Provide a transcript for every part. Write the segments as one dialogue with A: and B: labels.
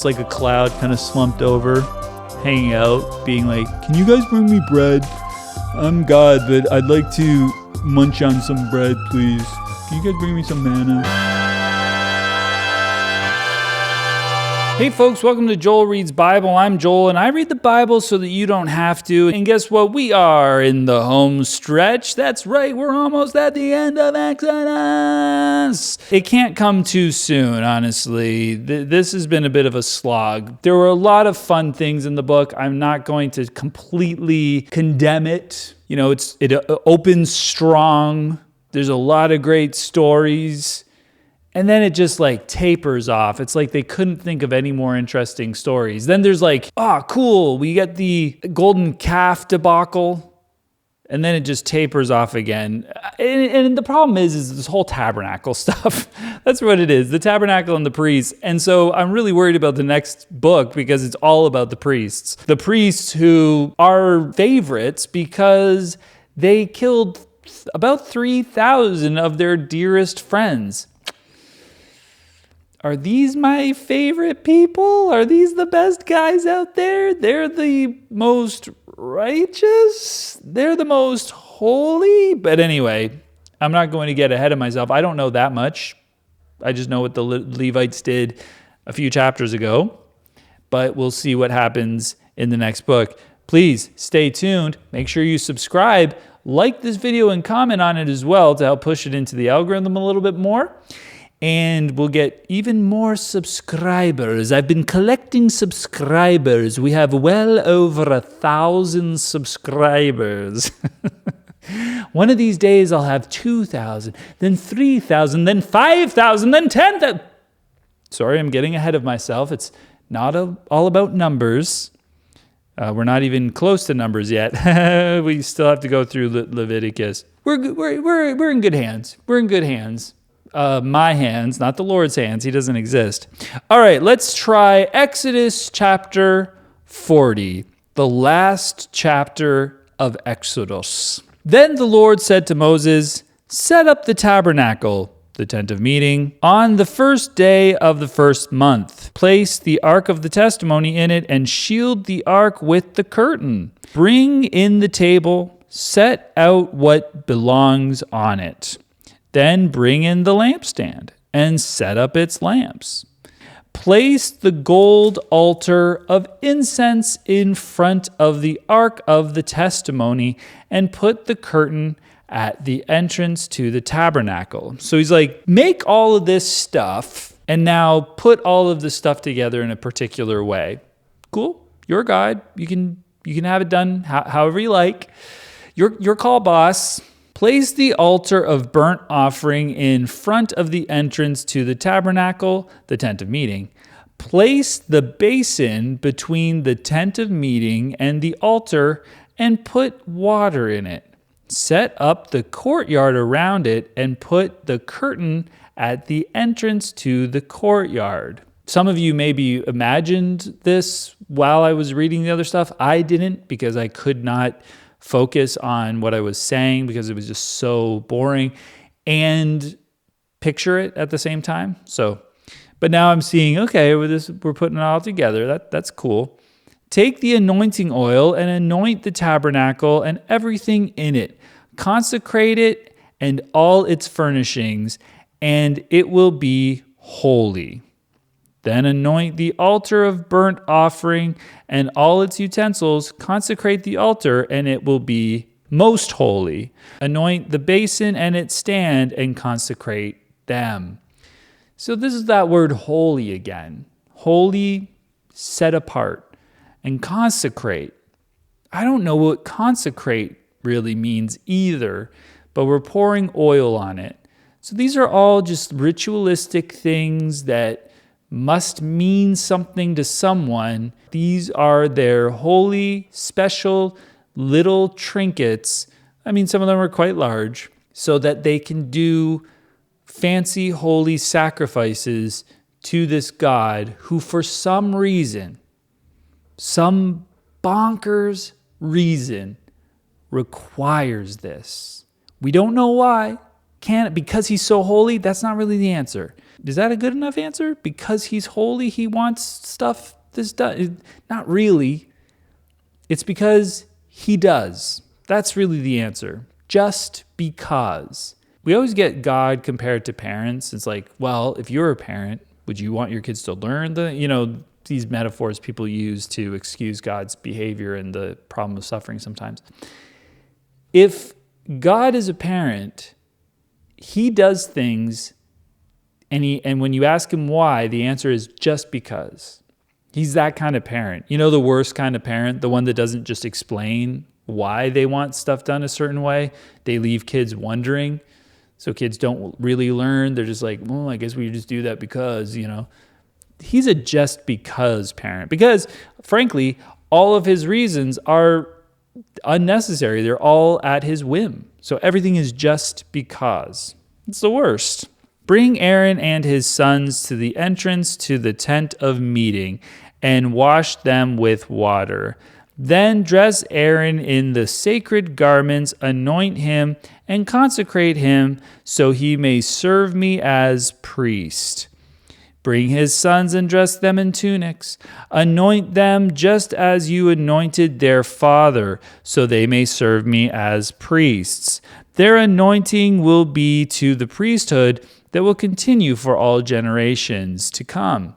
A: It's like a cloud kind of slumped over, hanging out, being like, can you guys bring me bread? I'm God, but I'd like to munch on some bread, please. Can you guys bring me some manna? Hey folks, welcome to Joel Reads Bible. I'm Joel, and I read the Bible so that you don't have to. And guess what? We are in the home stretch. That's right, we're almost at the end of Exodus. It can't come too soon, honestly. This has been a bit of a slog. There were a lot of fun things in the book. I'm not going to completely condemn it. You know, it opens strong. There's a lot of great stories. And then it just like tapers off. It's like they couldn't think of any more interesting stories. Then there's like, cool, we get the golden calf debacle. And then it just tapers off again. And the problem is this whole tabernacle stuff. That's what it is, the tabernacle and the priests. And so I'm really worried about the next book because it's all about the priests. The priests who are favorites because they killed about 3,000 of their dearest friends. Are these my favorite people? Are these the best guys out there? They're the most righteous? They're the most holy? But anyway, I'm not going to get ahead of myself. I don't know that much. I just know what the Levites did a few chapters ago. But we'll see what happens in the next book. Please stay tuned. Make sure you subscribe. Like this video and comment on it as well to help push it into the algorithm a little bit more. And we'll get even more subscribers. I've been collecting subscribers. We have well over 1,000 subscribers. One of these days I'll have 2,000, then 3,000, then 5,000, then 10,000. Sorry, I'm getting ahead of myself. It's not all about numbers. We're not even close to numbers yet. We still have to go through Leviticus. We're in good hands. We're in good hands. My hands, not the Lord's hands. He doesn't exist. All right, let's try Exodus chapter 40, the last chapter of Exodus. Then the Lord said to Moses, set up the tabernacle, the tent of meeting, on the first day of the first month. Place the ark of the testimony in it and shield the ark with the curtain. Bring in the table, set out what belongs on it. Then bring in the lampstand and set up its lamps. Place the gold altar of incense in front of the ark of the testimony and put the curtain at the entrance to the tabernacle. So he's like, make all of this stuff and now put all of this stuff together in a particular way. Cool. You're God. You can have it done however you like. Your call, boss. Place the altar of burnt offering in front of the entrance to the tabernacle, the tent of meeting. Place the basin between the tent of meeting and the altar and put water in it. Set up the courtyard around it and put the curtain at the entrance to the courtyard. Some of you maybe imagined this while I was reading the other stuff. I didn't because I could not focus on what I was saying because it was just so boring and picture it at the same time. But now I'm seeing, okay, we're putting it all together. That's cool. Take the anointing oil and anoint the tabernacle and everything in it. Consecrate it and all its furnishings, and it will be holy. Then anoint the altar of burnt offering and all its utensils. Consecrate the altar, and it will be most holy. Anoint the basin and its stand, and consecrate them. So this is that word holy again. Holy, set apart, and consecrate. I don't know what consecrate really means either, but we're pouring oil on it. So these are all just ritualistic things that must mean something to someone. These are their holy, special little trinkets. I mean, some of them are quite large, so that they can do fancy, holy sacrifices to this God who, for some reason, some bonkers reason, requires this. We don't know why. Because he's so holy? That's not really the answer. Is that a good enough answer? Because he's holy, he wants stuff this done? Not really. It's because he does. That's really the answer. Just because. We always get God compared to parents. It's like, well, if you're a parent, would you want your kids to learn these metaphors people use to excuse God's behavior and the problem of suffering sometimes? If God is a parent, he does things, and when you ask him why, the answer is just because. He's that kind of parent. You know, the worst kind of parent, the one that doesn't just explain why they want stuff done a certain way. They leave kids wondering. So kids don't really learn. They're just like, well, I guess we just do that because, He's a just because parent. Because, frankly, all of his reasons are unnecessary. They're all at his whim. So everything is just because. It's the worst. Bring Aaron and his sons to the entrance to the tent of meeting and wash them with water. Then dress Aaron in the sacred garments, anoint him, and consecrate him so he may serve me as priest. Bring his sons and dress them in tunics. Anoint them just as you anointed their father, so they may serve me as priests. Their anointing will be to the priesthood that will continue for all generations to come.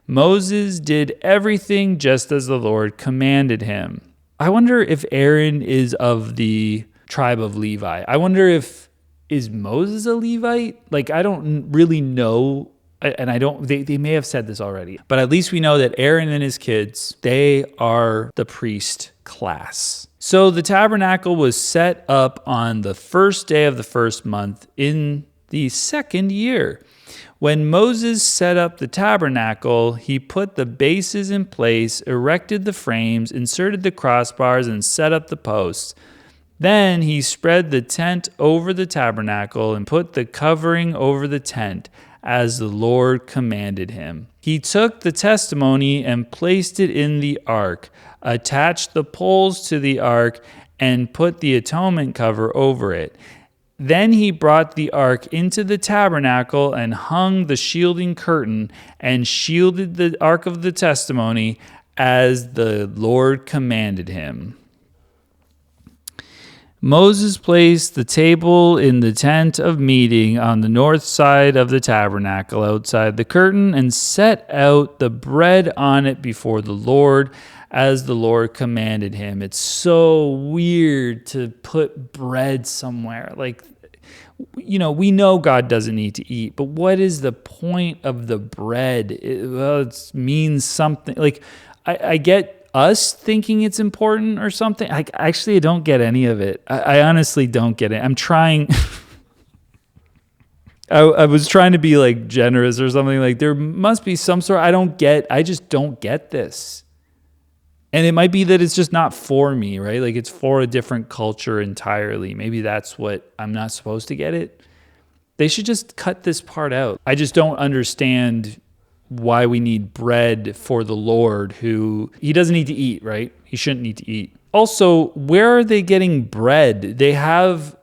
A: Moses did everything just as the Lord commanded him. I wonder if Aaron is of the tribe of Levi. I wonder is Moses a Levite? Like, I don't really know, and they may have said this already, but at least we know that Aaron and his kids, they are the priest class. So the tabernacle was set up on the first day of the first month in the second year. When Moses set up the tabernacle, he put the bases in place, erected the frames, inserted the crossbars, and set up the posts. Then he spread the tent over the tabernacle and put the covering over the tent, as the Lord commanded him. He took the testimony and placed it in the ark, attached the poles to the ark, and put the atonement cover over it. Then he brought the ark into the tabernacle and hung the shielding curtain and shielded the ark of the testimony as the Lord commanded him. Moses placed the table in the tent of meeting on the north side of the tabernacle outside the curtain and set out the bread on it before the Lord as the Lord commanded him. It's so weird to put bread somewhere. Like, we know God doesn't need to eat, but what is the point of the bread? It means something. Like, I get us thinking it's important or something. I don't get any of it. I honestly don't get it. I'm trying. I was trying to be like generous or something. Like, there must be some sort. I just don't get this. And it might be that it's just not for me, right? Like, it's for a different culture entirely. Maybe that's what I'm not supposed to get it. They should just cut this part out. I just don't understand why we need bread for the Lord, who he doesn't need to eat, right? He shouldn't need to eat. Also, where are they getting bread? They have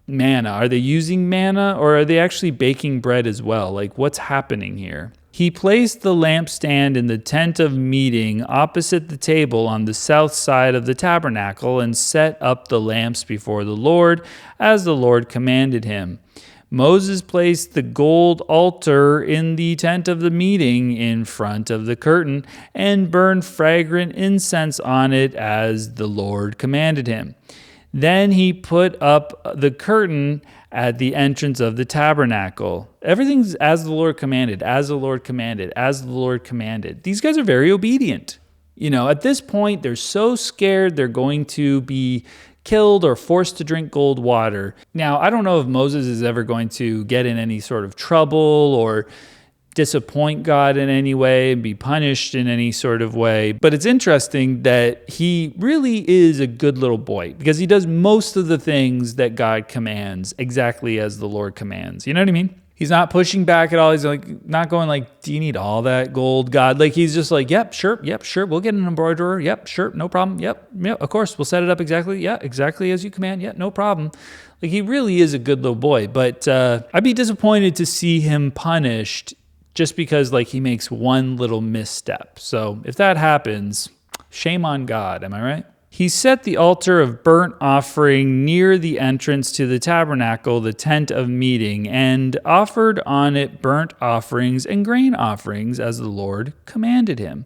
A: manna. Are they using manna, or are they actually baking bread as well? Like, what's happening here? He placed the lampstand in the tent of meeting opposite the table on the south side of the tabernacle and set up the lamps before the Lord as the Lord commanded him. Moses placed the gold altar in the tent of the meeting in front of the curtain and burned fragrant incense on it as the Lord commanded him. Then he put up the curtain at the entrance of the tabernacle. Everything's as the Lord commanded, as the Lord commanded, as the Lord commanded. These guys are very obedient. At this point, they're so scared they're going to be killed or forced to drink gold water. Now, I don't know if Moses is ever going to get in any sort of trouble or disappoint God in any way and be punished in any sort of way. But it's interesting that he really is a good little boy because he does most of the things that God commands exactly as the Lord commands. You know what I mean? He's not pushing back at all. He's like not going like, do you need all that gold, God? Like, he's just like, yep, sure. We'll get an embroiderer. Yep, sure. No problem. Yep, of course. We'll set it up exactly. Yeah, exactly as you command. Yeah, no problem. Like, he really is a good little boy. But I'd be disappointed to see him punished just because like he makes one little misstep. So if that happens, shame on God, am I right? He set the altar of burnt offering near the entrance to the tabernacle, the tent of meeting, and offered on it burnt offerings and grain offerings as the Lord commanded him.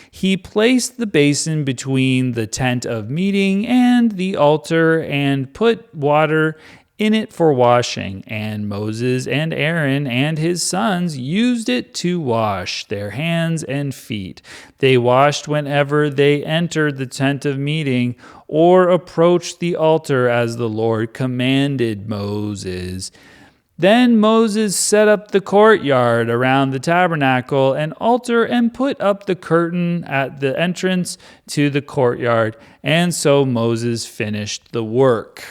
A: He placed the basin between the tent of meeting and the altar and put water in it for washing, and Moses and Aaron and his sons used it to wash their hands and feet. They washed whenever they entered the tent of meeting or approached the altar as the Lord commanded Moses. Then Moses set up the courtyard around the tabernacle and altar and put up the curtain at the entrance to the courtyard, and so Moses finished the work.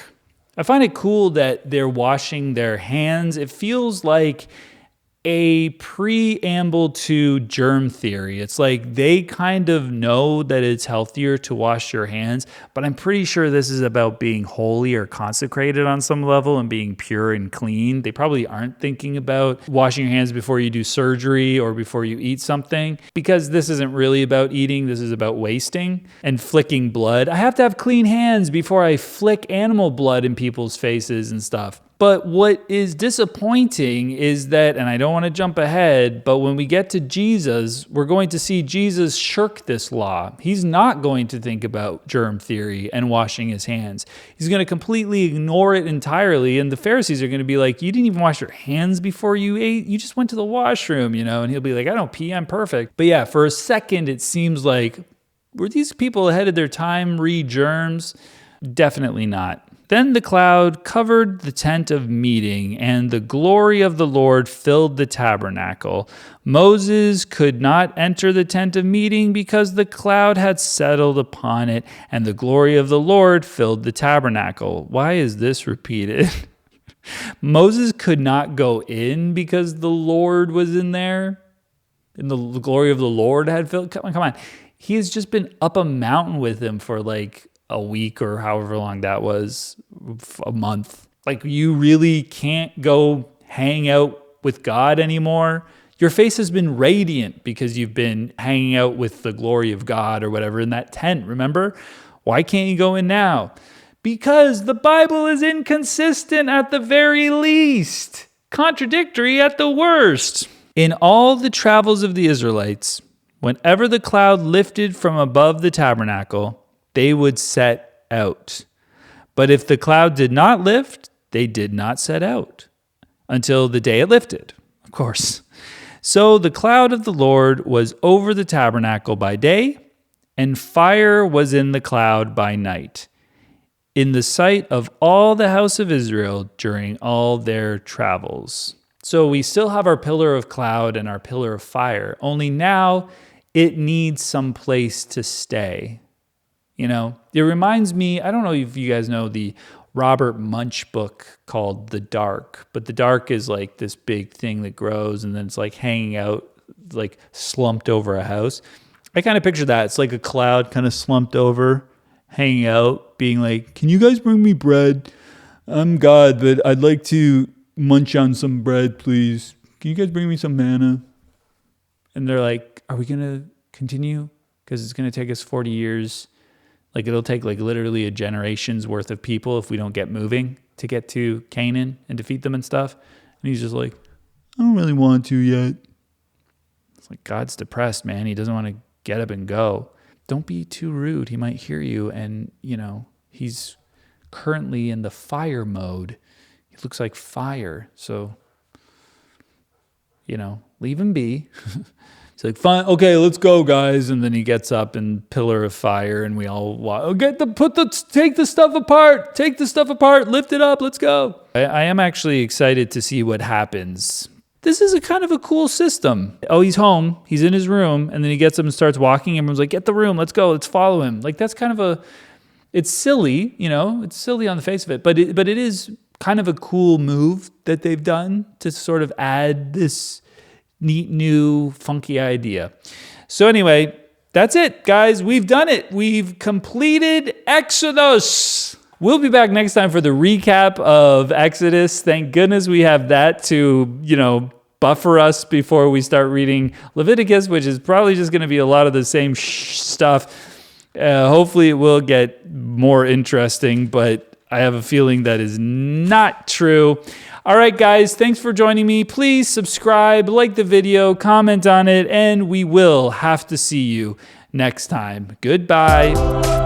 A: I find it cool that they're washing their hands. It feels like a preamble to germ theory. It's like they kind of know that it's healthier to wash your hands, but I'm pretty sure this is about being holy or consecrated on some level and being pure and clean. They probably aren't thinking about washing your hands before you do surgery or before you eat something, because this isn't really about eating. This is about wasting and flicking blood. I have to have clean hands before I flick animal blood in people's faces and stuff. But what is disappointing is that, and I don't want to jump ahead, but when we get to Jesus, we're going to see Jesus shirk this law. He's not going to think about germ theory and washing his hands. He's going to completely ignore it entirely. And the Pharisees are going to be like, you didn't even wash your hands before you ate. You just went to the washroom, And he'll be like, I don't pee, I'm perfect. But yeah, for a second, it seems like, were these people ahead of their time, germs? Definitely not. Then the cloud covered the tent of meeting, and the glory of the Lord filled the tabernacle. Moses could not enter the tent of meeting because the cloud had settled upon it, and the glory of the Lord filled the tabernacle. Why is this repeated? Moses could not go in because the Lord was in there, and the glory of the Lord had filled. Come on. He has just been up a mountain with him for like a week or however long that was, a month. Like, you really can't go hang out with God anymore. Your face has been radiant because you've been hanging out with the glory of God or whatever in that tent, remember? Why can't you go in now? Because the Bible is inconsistent at the very least, contradictory at the worst. In all the travels of the Israelites, whenever the cloud lifted from above the tabernacle, they would set out. But if the cloud did not lift, they did not set out until the day it lifted, of course. So the cloud of the Lord was over the tabernacle by day, and fire was in the cloud by night, in the sight of all the house of Israel during all their travels. So we still have our pillar of cloud and our pillar of fire, only now it needs some place to stay. It reminds me, I don't know if you guys know the Robert Munch book called The Dark, but The Dark is like this big thing that grows and then it's like hanging out, like slumped over a house. I kind of picture that. It's like a cloud kind of slumped over, hanging out, being like, can you guys bring me bread? I'm God, but I'd like to munch on some bread, please. Can you guys bring me some manna? And they're like, are we going to continue? Because it's going to take us 40 years. Like, it'll take like literally a generation's worth of people if we don't get moving to get to Canaan and defeat them and stuff. And he's just like, I don't really want to yet. It's like, God's depressed, man. He doesn't want to get up and go. Don't be too rude. He might hear you. And, he's currently in the fire mode. He looks like fire. So, leave him be. He's like, fine, okay, let's go, guys. And then he gets up in pillar of fire, and we all take the stuff apart, lift it up, let's go. I am actually excited to see what happens. This is a kind of a cool system. Oh, he's home, he's in his room, and then he gets up and starts walking. Everyone's like, get the room, let's go, let's follow him. Like, that's kind of it's silly, it's silly on the face of it, but it is kind of a cool move that they've done to sort of add this neat, new, funky idea. So anyway, that's it, guys. We've done it. We've completed Exodus. We'll be back next time for the recap of Exodus. Thank goodness we have that to, buffer us before we start reading Leviticus, which is probably just going to be a lot of the same stuff. Hopefully it will get more interesting, but I have a feeling that is not true. All right, guys, thanks for joining me. Please subscribe, like the video, comment on it, and we will have to see you next time. Goodbye.